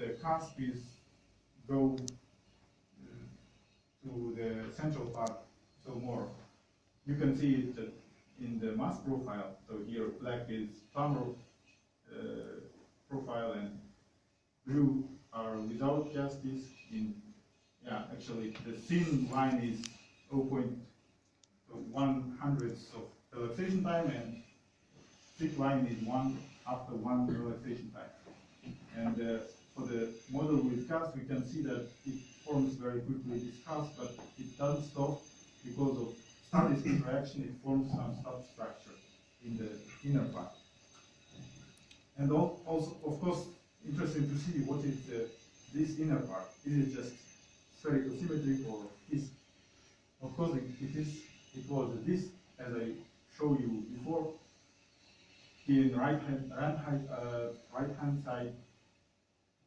the cusp is go to the central part, so more. You can see it in the mass profile. So here black is plumber profile and blue are without gas disk. Actually the thin line is 0.1 of relaxation time, and thick line is after one relaxation time. And for the model with cusp, we can see that it forms very quickly this cusp, but it doesn't stop because of static interaction. It forms some substructure in the inner part. And also, of course, interesting to see what is this inner part. Is it just spherical symmetry or disk? Of course, it was a disk, as I showed you before. Here in right hand side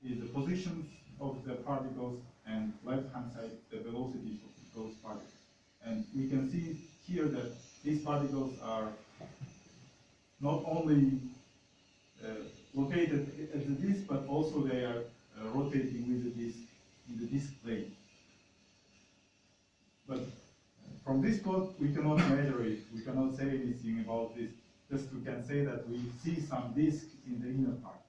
is the positions of the particles, and left hand side the velocities of those particles. And we can see here that these particles are not only located at the disk, but also they are rotating with the disk in the disk plane. But from this plot, we cannot measure it. We cannot say anything about this. Just we can say that we see some disk in the inner part.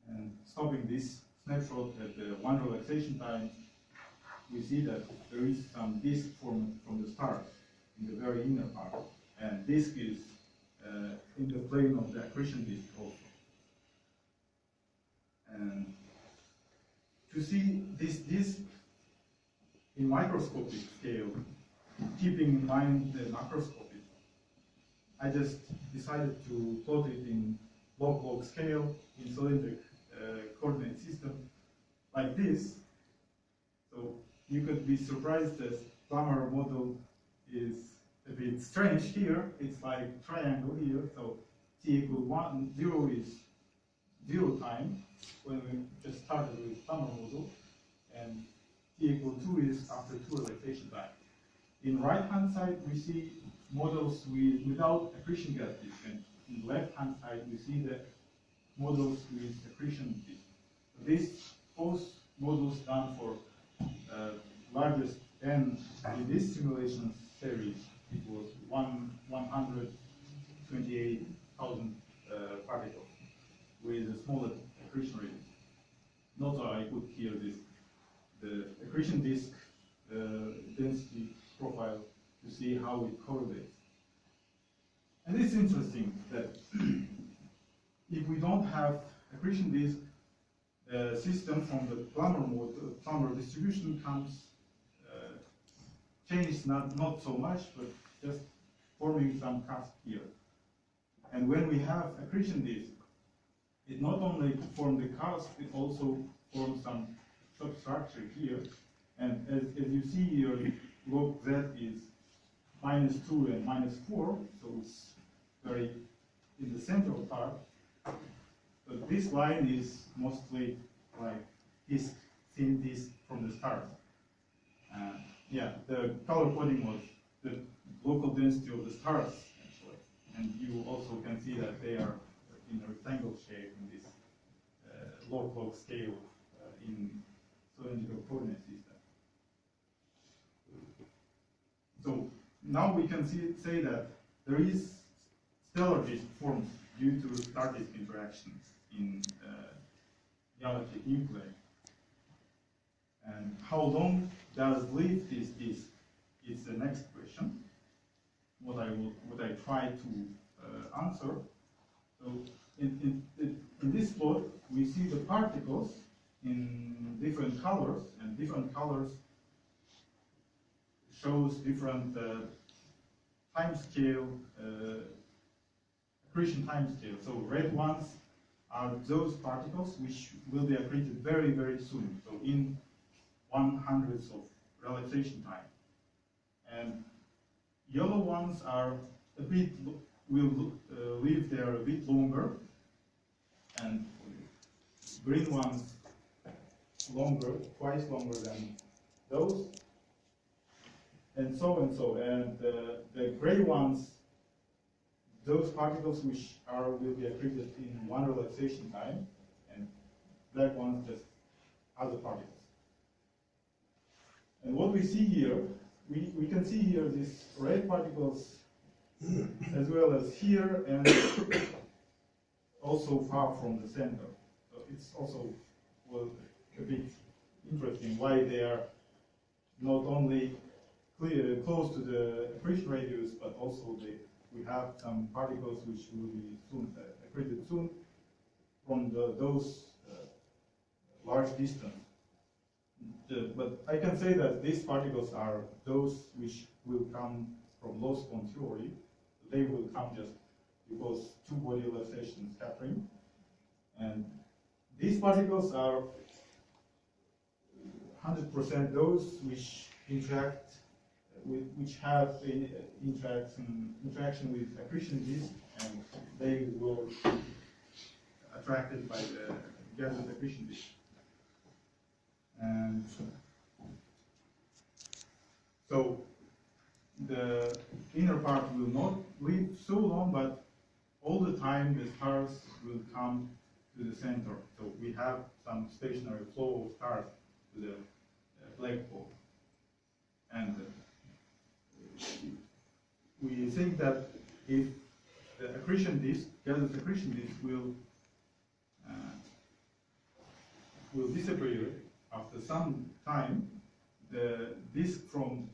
And stopping this snapshot at the one relaxation time, we see that there is some disk formed from the start in the very inner part. And disk is in the plane of the accretion disk also. And to see this disk in microscopic scale, keeping in mind the macroscopic, I just decided to plot it in log-log scale in cylindric coordinate system like this. So you could be surprised that plumber model is a bit strange here. It's like triangle here. So t equal 0 is 0 time when we just started with plumber model, and t equal 2 is after 2 relaxation time. In right hand side we see models without accretion gas disk, and in the left hand side we see the models with accretion disk. So these both models done for largest n in this simulation series. It was 128,000 particles with a smaller accretion rate. Note I put here the accretion disk density profile to see how it correlates. And it's interesting that if we don't have accretion disk, the system from the plumber distribution comes changes not so much, but just forming some cusp here. And when we have accretion disk, it not only forms the cusp, it also forms some substructure here. And as you see here, log Z is -2 and -4, so it's very in the central part. But this line is mostly like disk, thin disk from the start. The color coding was the local density of the stars, actually. And you also can see that they are in a rectangle shape in this log-log scale in cylindrical coordinate system. So now we can say that there is stellar disk formed due to star disk interactions in galactic nuclei. And how long does live this disk is the next question. What I try to answer. So in this plot we see the particles in different colors, and different colors shows different time scale, accretion time scale. So red ones are those particles which will be accreted very, very soon. So in 1/100th of relaxation time. And yellow ones are a bit will live there a bit longer, and green ones longer, twice longer than those, and so and so. And the gray ones, those particles which will be accreted in one relaxation time, and black ones just other particles. And what we see here, we can see here these red particles as well as here and also far from the center. So it's also a bit interesting why they are not only close to the accretion radius, but also we have some particles which will be soon accreted soon from those large distance. But I can say that these particles are those which will come from low spin theory. They will come just because two-body relaxation scattering. And these particles are 100% those which interact which have interaction with accretion disk, and they will be attracted by the gaseous accretion disk. And so the inner part will not live so long, but all the time the stars will come to the center. So we have some stationary flow of stars to the black hole. And we think that if the accretion disk, gaseous accretion disk, will disappear after some time, the disk from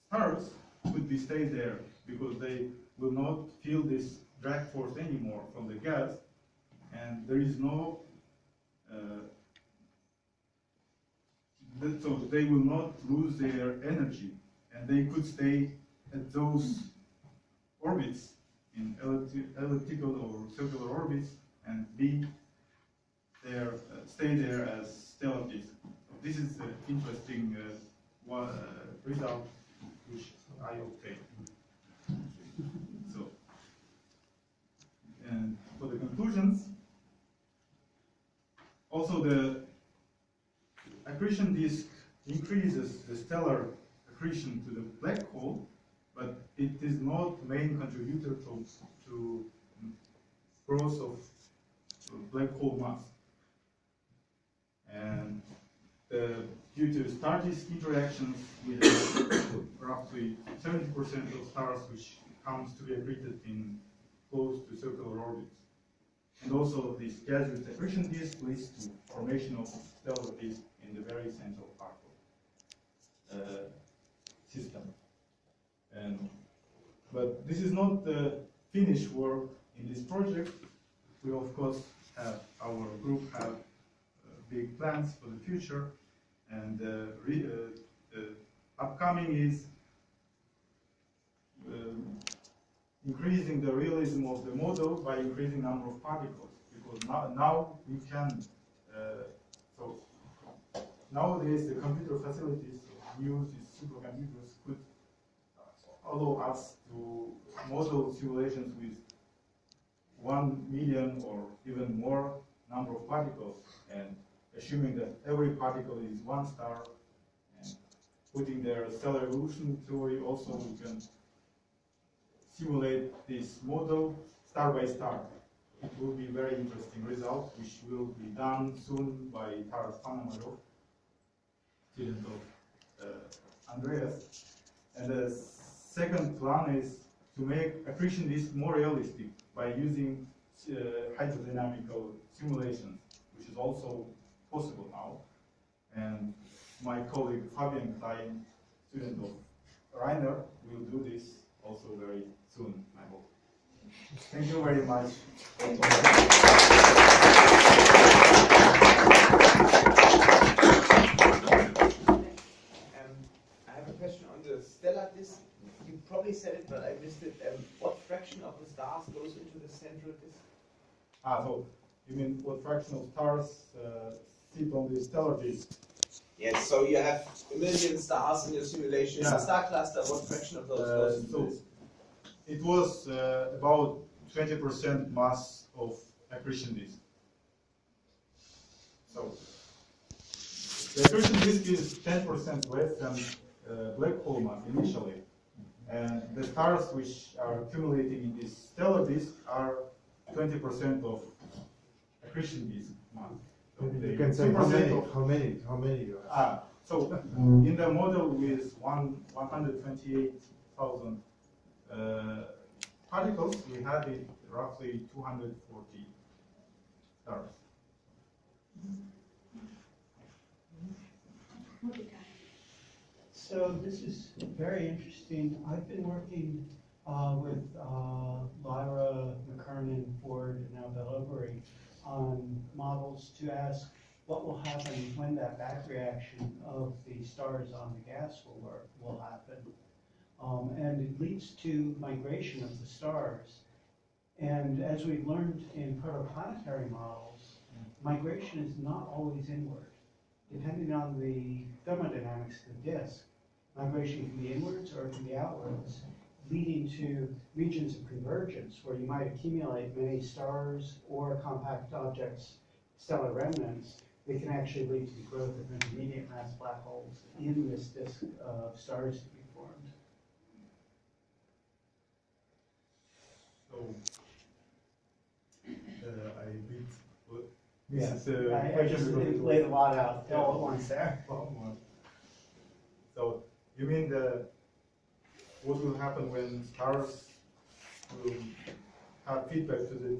stars could be stay there because they will not feel this drag force anymore from the gas, and there is no so they will not lose their energy, and they could stay at those orbits in elliptical or circular orbits and be there, stay there as stellar disks. So this is an interesting result which I obtained. So, and for the conclusions, also the accretion disk increases the stellar accretion to the black hole, but it is not main contributor to growth of black hole mass. And due to star disk interactions, we have roughly 70% of stars which comes to be accreted in close to circular orbits. And also this gaseous accretion disk leads to formation of stellar disk in the very central part of the system. But this is not the finished work in this project. We of course have, our group have big plans for the future, and the upcoming is increasing the realism of the model by increasing number of particles, because now we can so nowadays the computer facilities used, these supercomputers, could allow us to model simulations with 1 million or even more number of particles, and assuming that every particle is one star, and putting their stellar evolution theory, also we can simulate this model star by star. It will be a very interesting result, which will be done soon by Taras Panamarov, student of Andreas. And the second plan is to make accretion disk more realistic by using hydrodynamical simulations, which is also possible now. And my colleague Fabian Klein, student of Rainer, will do this also very soon, I hope. Thank you very much. I have a question on the stellar disk. You probably said it, but I missed it. What fraction of the stars goes into the central disk? So you mean what fraction of stars sit on the stellar disk? Yes, so you have a million stars in your simulation. Yeah. Star cluster, what fraction of those goes into So this? it was about 20% mass of accretion disk. So the accretion disk is 10% less than black hole mass initially, and the stars which are accumulating in this stellar disk are 20% of accretion disk mass. Maybe you can say how many you have. So in the model with 128,000 particles, we had it roughly 240 stars. So this is very interesting. I've been working with Lyra, McKernan, Ford, and now Bellobry on models to ask what will happen when that back reaction of the stars on the gas will happen. And it leads to migration of the stars. And as we've learned in protoplanetary models, migration is not always inward. Depending on the thermodynamics of the disk, migration can be inwards or it can be outwards, leading to regions of convergence where you might accumulate many stars or compact objects, stellar remnants, that can actually lead to the growth of intermediate mass black holes in this disk of stars to be formed. So I read. Yeah, This is I just laid a lot out all at once there. So you mean what will happen when stars will have feedback to the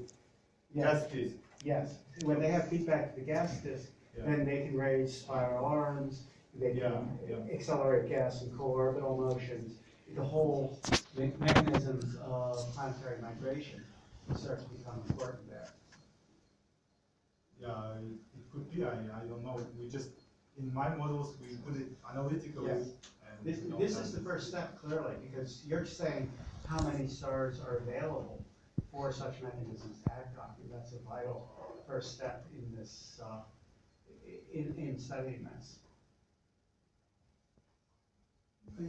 gas disk? Yes, when they have feedback to the gas disk, then they can raise spiral arms, they can accelerate gas and co-orbital motions. The whole mechanisms of planetary migration start to become important there. Yeah, it could be. I don't know. We just in my models we put it analytically. Yes. And This is the first step, clearly, because you're saying how many stars are available for such mechanisms to act on. That's a vital first step in this, in studying this.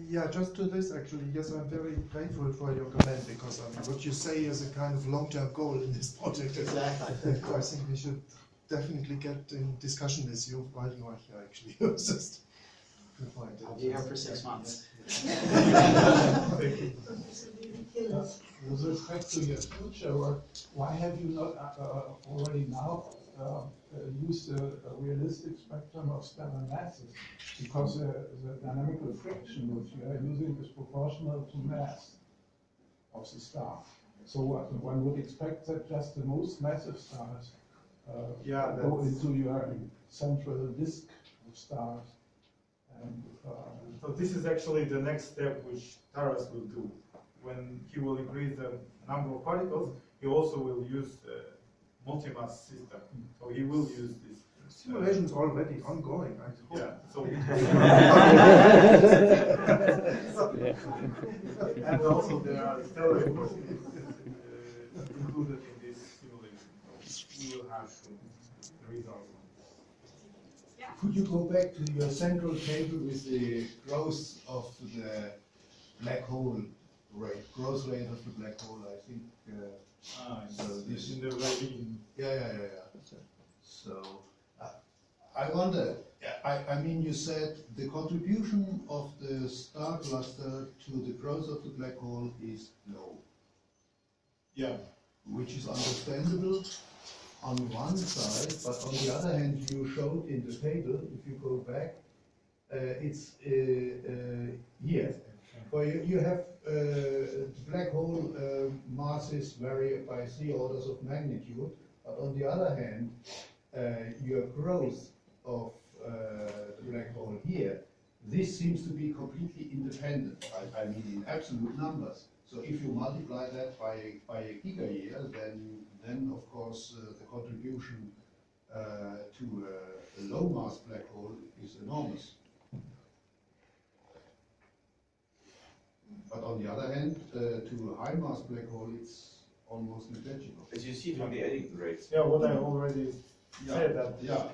Yeah, just to this actually, yes, I'm very grateful for your comment because what you say is a kind of long-term goal in this project. Exactly. I think we should definitely get in discussion with you while you are here actually. Just to find it. I'll be here for 6 months. With respect to your future work, why have you not already now used a realistic spectrum of stellar masses? Because the dynamical friction which you are using is proportional to mass of the star. So one would expect that just the most massive stars go into your central disk of stars. And, so this is actually the next step which Taras will do. When he will increase the number of particles, he also will use multi-mass system. So he will use this. Simulation is already ongoing, I hope. Yeah. So Yeah. and also there are stellar included in this simulation. So we will have the results. Could you go back to your central table with the growth of the black hole rate, growth rate of the black hole? I think. So this in the ravine. Yeah. So I wonder. I mean, you said the contribution of the star cluster to the growth of the black hole is low. Yeah. Which is understandable on one side, but on the other hand, you showed in the table, if you go back, it's here. For you have black hole masses vary by 3 orders of magnitude, but on the other hand, your growth of the black hole here, this seems to be completely independent. I mean, in absolute numbers. So if you multiply that by a giga-year, then of course the contribution to a low mass black hole is enormous. But on the other hand, to a high mass black hole, it's almost negligible. As you see from the Eddington rates. Yeah, what I already said that. Yeah.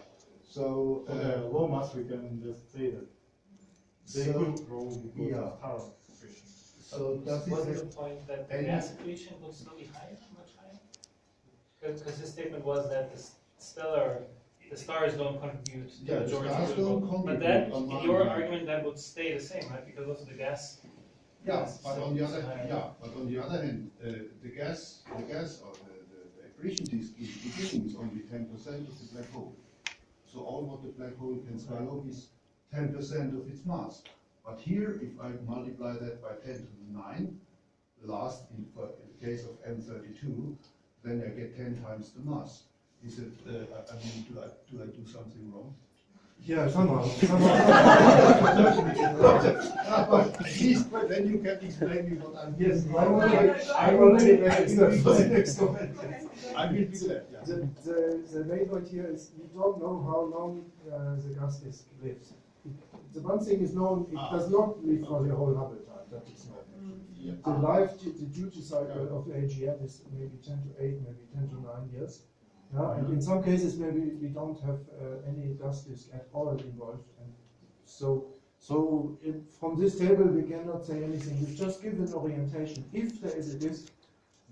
So for the low mass, we can just say that they could grow because of power accretion. So does Was it the point that the gas accretion would still be higher, much higher? Because his statement was that the stars don't contribute to the majority of the growth. But then, in your argument, that would stay the same, right? Because also the gas. Yeah, but on the other hand, the gas or the accretion disk in the beginning is only 10% of the black hole. So all what the black hole can swallow is 10% of its mass. But here, if I multiply that by 10 to the 9, last in the case of M32, then I get 10 times the mass. Is it? I mean, do I do something wrong? Yeah, somehow. But then you can explain me what I'm. Yes, I already read it for the next comment. I will be glad. Yeah. The main point here is we don't know how long the gas disk lives. The one thing is known, it does not live for the whole Hubble time, that is known. Yeah. The duty cycle of the AGM is maybe 10 to 8, maybe 10 to 9 years. Yeah, and in some cases maybe we don't have any gas disk at all involved. And from this table we cannot say anything. We just give an orientation. If there is a disk,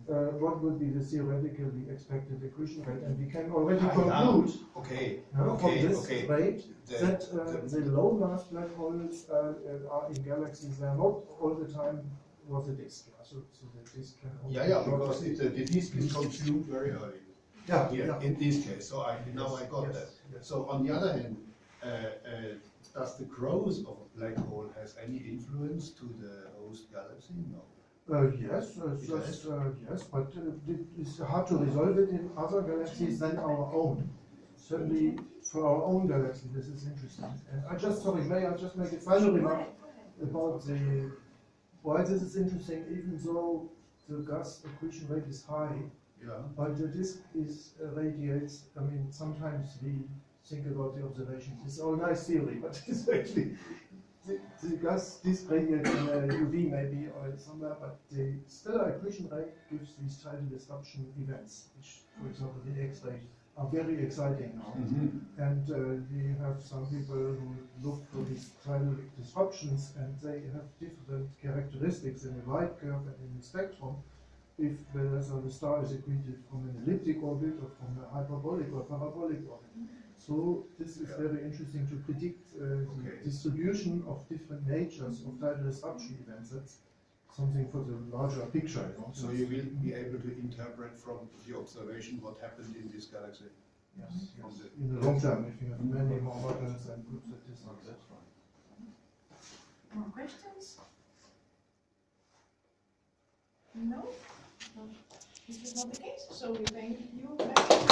what would be the theoretically expected accretion rate? And we can already conclude from this rate that the low mass black holes are in galaxies. They are not all the time was a disk. Yeah? So the disk can only because the disk is consumed very early. In this case, so I got that. Yes. So on the other hand, does the growth of a black hole has any influence to the host galaxy? No. Yes, yes, but it's hard to resolve it in other galaxies than our own. Certainly for our own galaxy, this is interesting. And may I just make a final remark about why this is interesting, even though the gas accretion rate is high. Yeah. But the disk radiates. I mean, sometimes we think about the observations. It's all nice theory, but it's actually the gas disk radiates in UV maybe or somewhere. But the stellar accretion rate gives these tidal disruption events, which, for example, the X-ray, are very exciting now. Mm-hmm. And we have some people who look for these tidal disruptions, and they have different characteristics in the light curve and in the spectrum. If the star is accreted from an elliptic orbit or from a hyperbolic or parabolic orbit. So this is very interesting to predict the distribution of different natures of tidal disruption events. That's something for the larger picture. You know? So you will be able to interpret from the observation what happened in this galaxy. Yes. In the long term, if you have many more models and groups at this time. That's fine. More questions? No? This is not the case, so we thank you.